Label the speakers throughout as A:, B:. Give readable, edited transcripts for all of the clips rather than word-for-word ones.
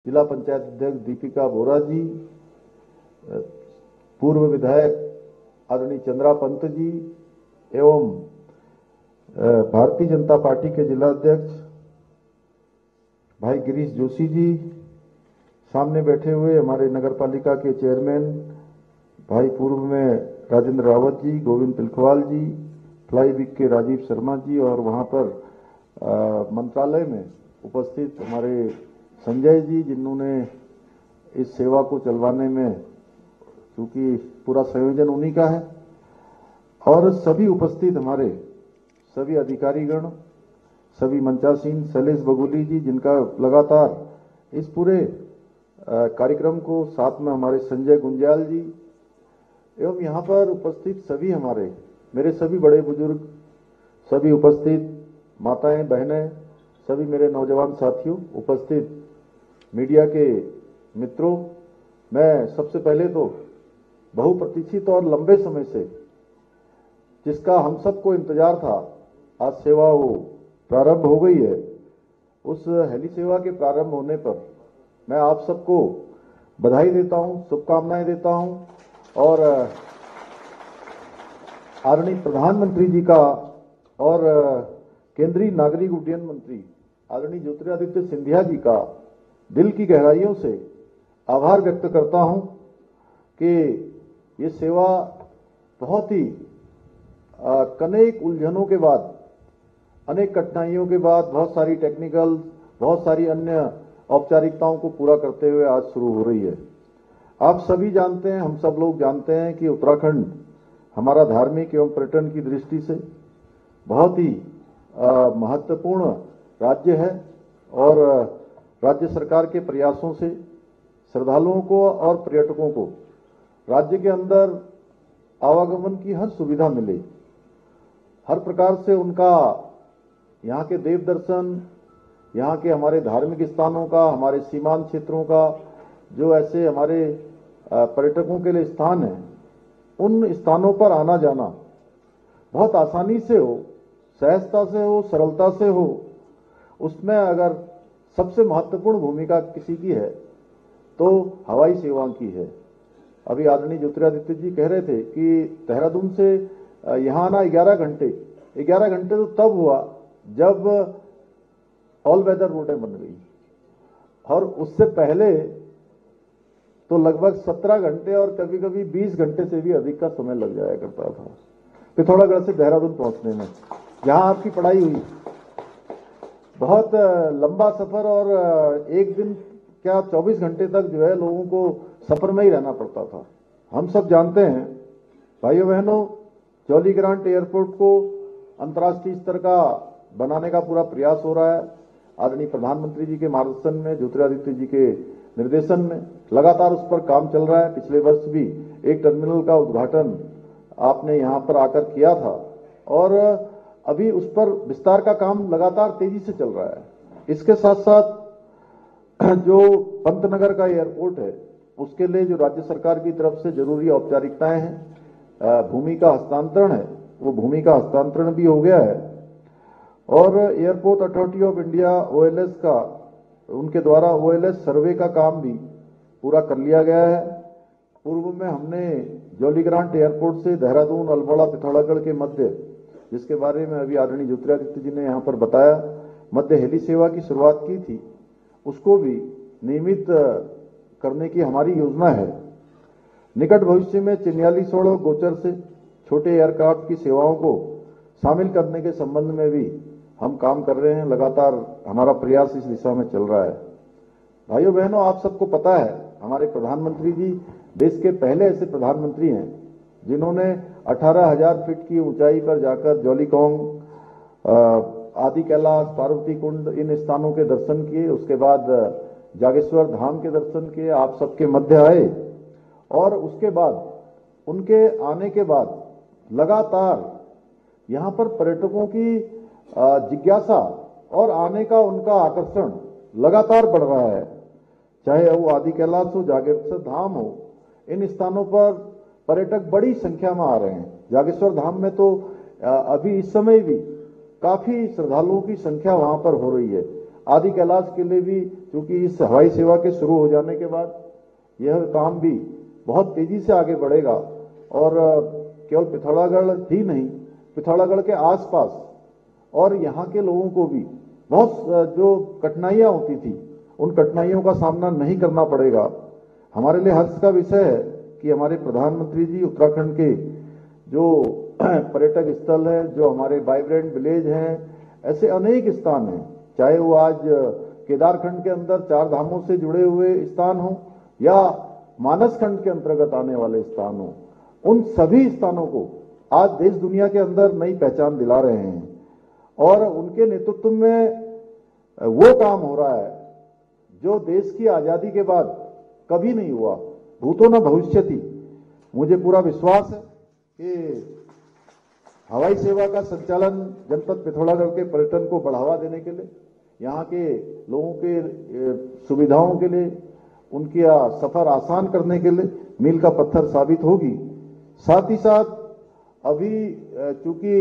A: जिला पंचायत अध्यक्ष दीपिका बोरा जी, पूर्व विधायक आदरणीय चंद्रा पंत जी एवं भारतीय जनता पार्टी के जिला अध्यक्ष भाई गिरीश जोशी जी, सामने बैठे हुए हमारे नगर पालिका के चेयरमैन भाई पूर्व में राजेंद्र रावत जी, गोविंद तिलखवाल जी, फ्लाई वीक के राजीव शर्मा जी और वहां पर मंत्रालय में उपस्थित हमारे संजय जी, जिन्होंने इस सेवा को चलवाने में, क्योंकि पूरा संयोजन उन्हीं का है, और सभी उपस्थित हमारे सभी अधिकारीगण, सभी मंचासीन, शैलेश बगोली जी, जिनका लगातार इस पूरे कार्यक्रम को, साथ में हमारे संजय गुंजाल जी एवं यहाँ पर उपस्थित सभी हमारे, मेरे सभी बड़े बुजुर्ग, सभी उपस्थित माताएं, बहनें, सभी मेरे नौजवान साथियों, उपस्थित मीडिया के मित्रों, मैं सबसे पहले तो बहुप्रतीक्षित और लंबे समय से जिसका हम सबको इंतजार था, आज सेवा वो प्रारंभ हो गई है। उस हेली सेवा के प्रारंभ होने पर मैं आप सबको बधाई देता हूं, शुभकामनाएं देता हूं और आदरणीय प्रधानमंत्री जी का और केंद्रीय नागरिक उड्डयन मंत्री आदरणीय ज्योतिरादित्य सिंधिया जी का दिल की गहराइयों से आभार व्यक्त करता हूं कि ये सेवा बहुत ही अनेक उलझनों के बाद, अनेक कठिनाइयों के बाद, बहुत सारी टेक्निकल, बहुत सारी अन्य औपचारिकताओं को पूरा करते हुए आज शुरू हो रही है। आप सभी जानते हैं, हम सब लोग जानते हैं कि उत्तराखंड हमारा धार्मिक एवं पर्यटन की दृष्टि से बहुत ही महत्वपूर्ण राज्य है और राज्य सरकार के प्रयासों से श्रद्धालुओं को और पर्यटकों को राज्य के अंदर आवागमन की हर सुविधा मिले, हर प्रकार से उनका यहाँ के देव दर्शन, यहाँ के हमारे धार्मिक स्थानों का, हमारे सीमांत क्षेत्रों का, जो ऐसे हमारे पर्यटकों के लिए स्थान हैं, उन स्थानों पर आना जाना बहुत आसानी से हो, सहजता से हो, सरलता से हो। उसमें अगर सबसे महत्वपूर्ण भूमिका किसी की है तो हवाई सेवाओं की है। अभी आदरणीय ज्योतिरादित्य जी कह रहे थे कि देहरादून से यहाँ आना 11 घंटे तो तब हुआ जब ऑल वेदर रोडें बन गई, और उससे पहले तो लगभग 17 घंटे और कभी कभी 20 घंटे से भी अधिक का समय लग जाया करता था पिथौरागढ़ से देहरादून पहुंचने में। जहां आपकी पढ़ाई हुई, बहुत लंबा सफर और एक दिन क्या 24 घंटे तक जो है लोगों को सफर में ही रहना पड़ता था। हम सब जानते हैं भाइयों बहनों, जॉली ग्रांट एयरपोर्ट को अंतर्राष्ट्रीय स्तर का बनाने का पूरा प्रयास हो रहा है। आदरणीय प्रधानमंत्री जी के मार्गदर्शन में, ज्योतिरादित्य जी के निर्देशन में लगातार उस पर काम चल रहा है। पिछले वर्ष भी एक टर्मिनल का उद्घाटन आपने यहां पर आकर किया था और अभी उस पर विस्तार का काम लगातार तेजी से चल रहा है। इसके साथ साथ जो पंतनगर का एयरपोर्ट है, उसके लिए जो राज्य सरकार की तरफ से जरूरी औपचारिकताएं हैं, भूमि का हस्तांतरण है, वो भूमि का हस्तांतरण भी हो गया है और airport authority of India OLS का, उनके द्वारा OLS सर्वे का काम भी पूरा कर लिया गया है। पूर्व में हमने जॉली ग्रांट एयरपोर्ट से देहरादून, अल्मोड़ा, पिथौरागढ़ के मध्य, जिसके बारे में अभी आदरणीय ज्योतिरादित्य जी ने यहाँ पर बताया, मध्य हेली सेवा की शुरुआत की थी, उसको भी नियमित करने की हमारी योजना है। निकट भविष्य में चिन्यालीसोड़ गोचर से छोटे एयरक्राफ्ट की सेवाओं को शामिल करने के संबंध में भी हम काम कर रहे हैं। लगातार हमारा प्रयास इस दिशा में चल रहा है। भाइयों बहनों, आप सबको पता है हमारे प्रधानमंत्री जी देश के पहले ऐसे प्रधानमंत्री हैं जिन्होंने 18,000 फीट की ऊंचाई पर जाकर जौलीकोंग, आदि कैलाश, पार्वती कुंड, इन स्थानों के दर्शन किए। उसके बाद जागेश्वर धाम के दर्शन किए, आप सबके मध्य आए और उसके बाद उनके आने के बाद लगातार यहाँ पर पर्यटकों की जिज्ञासा और आने का उनका आकर्षण लगातार बढ़ रहा है। चाहे वो आदि कैलाश हो, जागेश्वर धाम हो, इन स्थानों पर पर्यटक बड़ी संख्या में आ रहे हैं। जागेश्वर धाम में तो अभी इस समय भी काफी श्रद्धालुओं की संख्या वहां पर हो रही है। आदि कैलाश के लिए भी, क्योंकि इस हवाई सेवा के शुरू हो जाने के बाद यह काम भी बहुत तेजी से आगे बढ़ेगा और केवल पिथौरागढ़ ही नहीं, पिथौरागढ़ के आसपास और यहाँ के लोगों को भी बहुत जो कठिनाइयां होती थी उन कठिनाइयों का सामना नहीं करना पड़ेगा। हमारे लिए हर्ष का विषय है कि हमारे प्रधानमंत्री जी उत्तराखंड के जो पर्यटक स्थल है, जो हमारे वाइब्रेंट विलेज हैं, ऐसे अनेक स्थान हैं, चाहे वो आज केदारखंड के अंदर 4 धामों से जुड़े हुए स्थान हो या मानस खंड के अंतर्गत आने वाले स्थान हो, उन सभी स्थानों को आज देश दुनिया के अंदर नई पहचान दिला रहे हैं और उनके नेतृत्व में वो काम हो रहा है जो देश की आजादी के बाद कभी नहीं हुआ, भूतो न भविष्यति। मुझे पूरा विश्वास है कि हवाई सेवा का संचालन जनपद पिथौरागढ़ के पर्यटन को बढ़ावा देने के लिए, यहाँ के लोगों के सुविधाओं के लिए, उनके सफर आसान करने के लिए मील का पत्थर साबित होगी। साथ ही साथ अभी चूंकि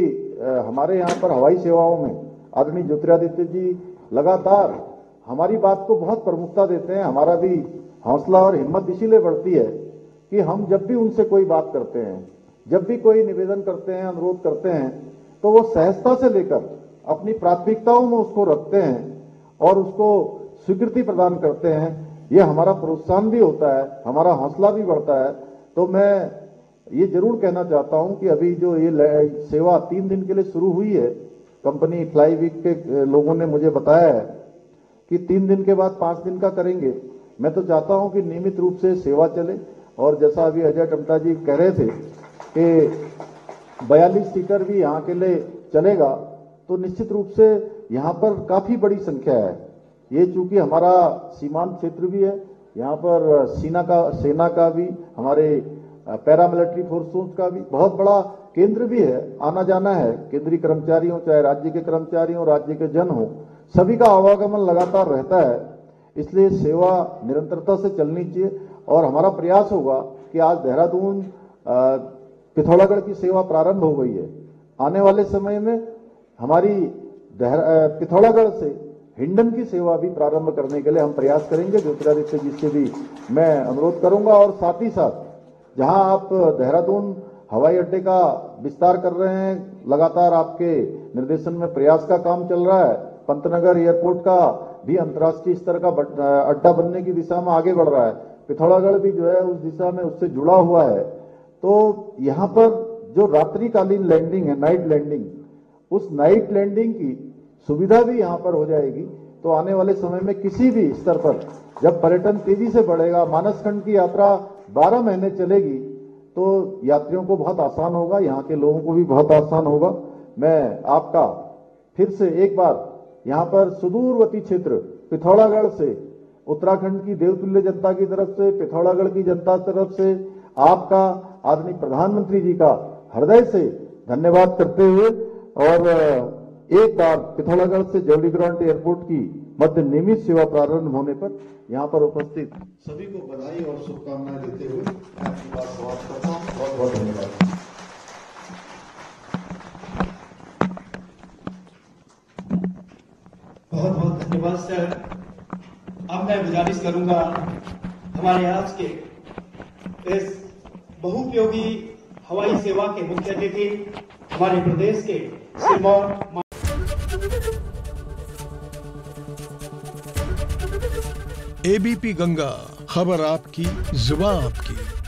A: हमारे यहाँ पर हवाई सेवाओं में आदरणीय ज्योतिरादित्य जी लगातार हमारी बात को बहुत प्रमुखता देते हैं, हमारा भी हौसला और हिम्मत इसीलिए बढ़ती है कि हम जब भी उनसे कोई बात करते हैं, जब भी कोई निवेदन करते हैं, अनुरोध करते हैं, तो वो सहजता से लेकर अपनी प्राथमिकताओं में उसको रखते हैं और उसको स्वीकृति प्रदान करते हैं। ये हमारा प्रोत्साहन भी होता है, हमारा हौसला भी बढ़ता है। तो मैं ये जरूर कहना चाहता हूं कि अभी जो ये सेवा 3 दिन के लिए शुरू हुई है, कंपनी फ्लाईवीक के लोगों ने मुझे बताया है कि 3 दिन के बाद 5 दिन का करेंगे। मैं तो चाहता हूं कि नियमित रूप से सेवा चले और जैसा अभी अजय टमटा जी कह रहे थे कि 42 सीटर भी यहाँ के लिए चलेगा, तो निश्चित रूप से यहाँ पर काफी बड़ी संख्या है। ये चूंकि हमारा सीमांत क्षेत्र भी है, यहाँ पर सेना का भी, हमारे पैरामिलिट्री फोर्सों का भी बहुत बड़ा केंद्र भी है, आना जाना है। केंद्रीय कर्मचारी हो, चाहे राज्य के कर्मचारी हो, राज्य के जन हो, सभी का आवागमन लगातार रहता है। इसलिए सेवा निरंतरता से चलनी चाहिए और हमारा प्रयास होगा कि आज देहरादून पिथौरागढ़ की सेवा प्रारंभ हो गई है। आने वाले समय में हमारी पिथौरागढ़ से हिंडन की सेवा भी प्रारंभ करने के लिए हम प्रयास करेंगे। ज्योतिरादित्य जी से भी मैं अनुरोध करूंगा और साथ ही साथ जहां आप देहरादून हवाई अड्डे का विस्तार कर रहे हैं, लगातार आपके निर्देशन में प्रयास का काम चल रहा है, पंतनगर एयरपोर्ट का भी अंतर्राष्ट्रीय स्तर का अड्डा बनने की दिशा में आगे बढ़ रहा है, पिथौरागढ़ भी जो है उस दिशा में उससे जुड़ा हुआ है। तो यहाँ पर जो रात्रिकालीन लैंडिंग है, नाइट लैंडिंग, उस नाइट लैंडिंग की सुविधा भी यहाँ पर हो जाएगी। तो आने वाले समय में किसी भी स्तर पर जब पर्यटन तेजी से बढ़ेगा, मानसखंड की यात्रा 12 महीने चलेगी, तो यात्रियों को बहुत आसान होगा, यहाँ के लोगों को भी बहुत आसान होगा। मैं आपका फिर से एक बार यहाँ पर सुदूरवर्ती क्षेत्र पिथौरागढ़ से, उत्तराखंड की देवतुल्य जनता की तरफ से, पिथौरागढ़ की जनता की तरफ से आपका आदरणीय प्रधानमंत्री जी का हृदय से धन्यवाद करते हुए और एक बार पिथौरागढ़ से जौली ग्रांट एयरपोर्ट की मध्य नियमित सेवा प्रारंभ होने पर यहाँ पर उपस्थित सभी को बधाई और शुभकामनाएं देते हुए मैं आपकी बात समाप्त करता हूँ। बहुत बहुत धन्यवाद।
B: बहुत बहुत धन्यवाद सर। अब मैं गुजारिश करूंगा हमारे आज के इस बहुउपयोगी हवाई सेवा के मुख्य अतिथि हमारे प्रदेश के श्रीमान
C: एबीपी गंगा, खबर आपकी, जुबान आपकी।